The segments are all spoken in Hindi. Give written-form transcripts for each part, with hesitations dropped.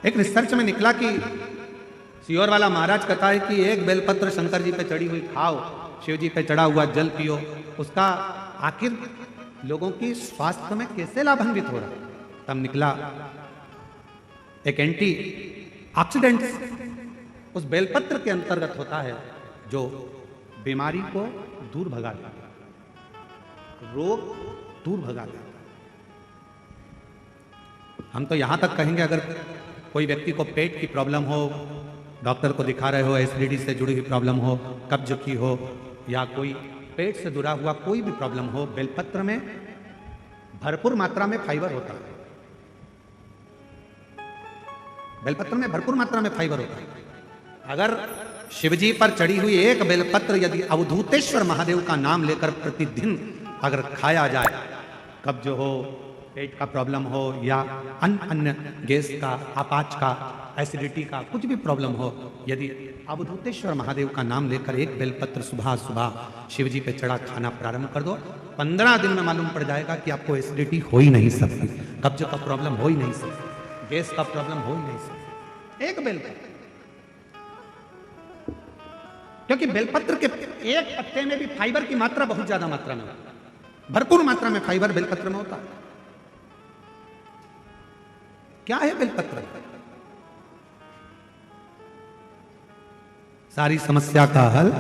एक रिसर्च में निकला कि सीहोर वाला महाराज कहता है कि एक बेलपत्र शंकर जी पे चढ़ी हुई खाओ, शिव जी पे चढ़ा हुआ जल पियो, उसका आखिर लोगों की स्वास्थ्य में कैसे लाभान्वित हो रहा है। तब निकला एक एंटी ऑक्सीडेंट उस बेलपत्र के अंतर्गत होता है जो बीमारी को दूर भगाता है, रोग दूर भगाता है। हम तो यहां तक कहेंगे अगर कोई व्यक्ति को पेट की प्रॉब्लम हो, डॉक्टर को दिखा रहे हो, एसिडिटी से जुड़ी हुई प्रॉब्लम हो, कब्ज की हो, या कोई पेट से जुड़ा हुआ कोई भी प्रॉब्लम हो, बेलपत्र में भरपूर मात्रा में फाइबर होता है। बेलपत्र में भरपूर मात्रा में फाइबर होता है। अगर शिवजी पर चढ़ी हुई एक बेलपत्र यदि अवधूतेश्वर महादेव का नाम लेकर प्रतिदिन अगर खाया जाए, कब्ज हो, पेट का प्रॉब्लम हो, या अन्य गैस का, अपाच का, एसिडिटी का कुछ भी प्रॉब्लम हो, यदि अवधूतेश्वर महादेव का नाम लेकर एक बेलपत्र सुबह सुबह शिवजी पे चढ़ा खाना प्रारंभ कर दो, 15 दिन में मालूम पड़ जाएगा कि आपको एसिडिटी हो ही नहीं सकती, कब्ज का प्रॉब्लम हो ही नहीं सकती, गैस का प्रॉब्लम हो ही नहीं सकती। एक बेलपत्र, क्योंकि बेलपत्र के एक पत्ते में भी फाइबर की मात्रा बहुत ज्यादा मात्रा में, भरपूर मात्रा में फाइबर बेलपत्र में होता है। क्या है बेलपत्र? सारी समस्या का हल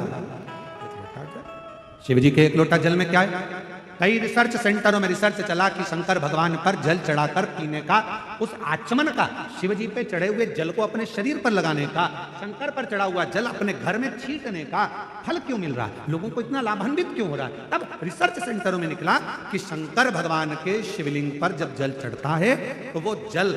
शिवजी के एक लोटा जल में क्या है? कई रिसर्च सेंटरों में रिसर्च चला कि शंकर भगवान पर जल चढ़ाकर पीने का, उस आचमन का, शिवजी पे चढ़े हुए जल को अपने शरीर पर लगाने का, शंकर पर चढ़ा हुआ जल अपने घर में छींटने का फल क्यों मिल रहा है, लोगों को इतना लाभान्वित क्यों हो रहा है। तब रिसर्च सेंटरों में निकला कि शंकर भगवान के शिवलिंग पर जब जल चढ़ता है तो वो जल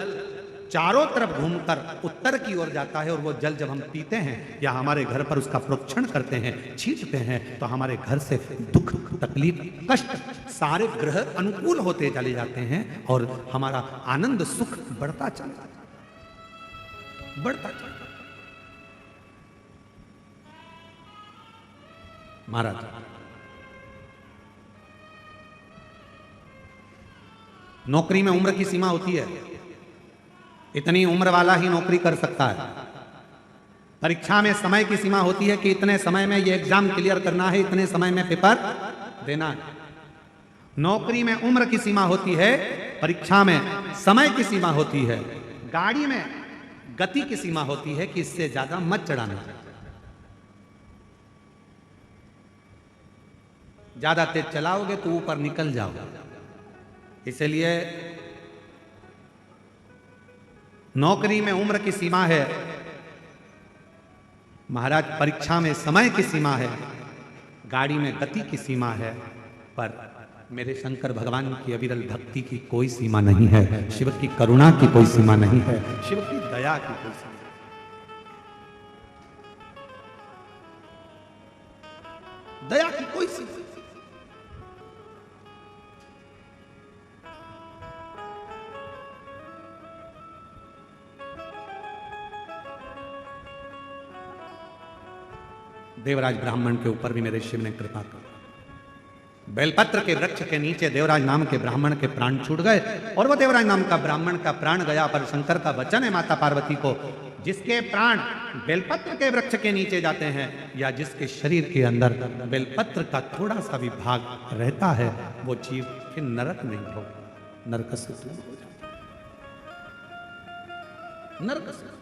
चारों तरफ घूमकर उत्तर की ओर जाता है, और वो जल जब हम पीते हैं या हमारे घर पर उसका प्रोक्षण करते हैं, छींचते हैं, तो हमारे घर से दुख, तकलीफ, कष्ट सारे ग्रह अनुकूल होते चले जाते हैं और हमारा आनंद सुख बढ़ता चला जाता है, बढ़ता चला। महाराज, नौकरी में उम्र की सीमा होती है, इतनी उम्र वाला ही नौकरी कर सकता है। परीक्षा में समय की सीमा होती है कि इतने समय में ये एग्जाम क्लियर करना है, इतने समय में पेपर देना है। नौकरी में उम्र की सीमा होती है, परीक्षा में समय की सीमा होती है, गाड़ी में गति की सीमा होती है कि इससे ज्यादा मत चढ़ाना, ज्यादा तेज चलाओगे तो ऊपर निकल जाओगे। इसलिए नौकरी में उम्र की सीमा है, महाराज परीक्षा में समय की सीमा है, गाड़ी में गति की सीमा है, पर मेरे शंकर भगवान की अविरल भक्ति की कोई सीमा नहीं है, शिव की करुणा की कोई सीमा नहीं है, शिव की दया की कोई सीमा नहीं, दया की कोई सीमा। देवराज ब्राह्मण के ऊपर भी मेरे शिव ने कृपा की। बेलपत्र के वृक्ष के नीचे देवराज नाम के ब्राह्मण के प्राण छूट गए, और वो देवराज नाम का ब्राह्मण का प्राण गया, पर शंकर का वचन है माता पार्वती को, जिसके प्राण बेलपत्र के वृक्ष के नीचे जाते हैं या जिसके शरीर के अंदर बेलपत्र का थोड़ा सा भी भाग रहता है, वो जीव फिर नरक नहीं होगा, नरक से दूर हो जाता है, नरक से।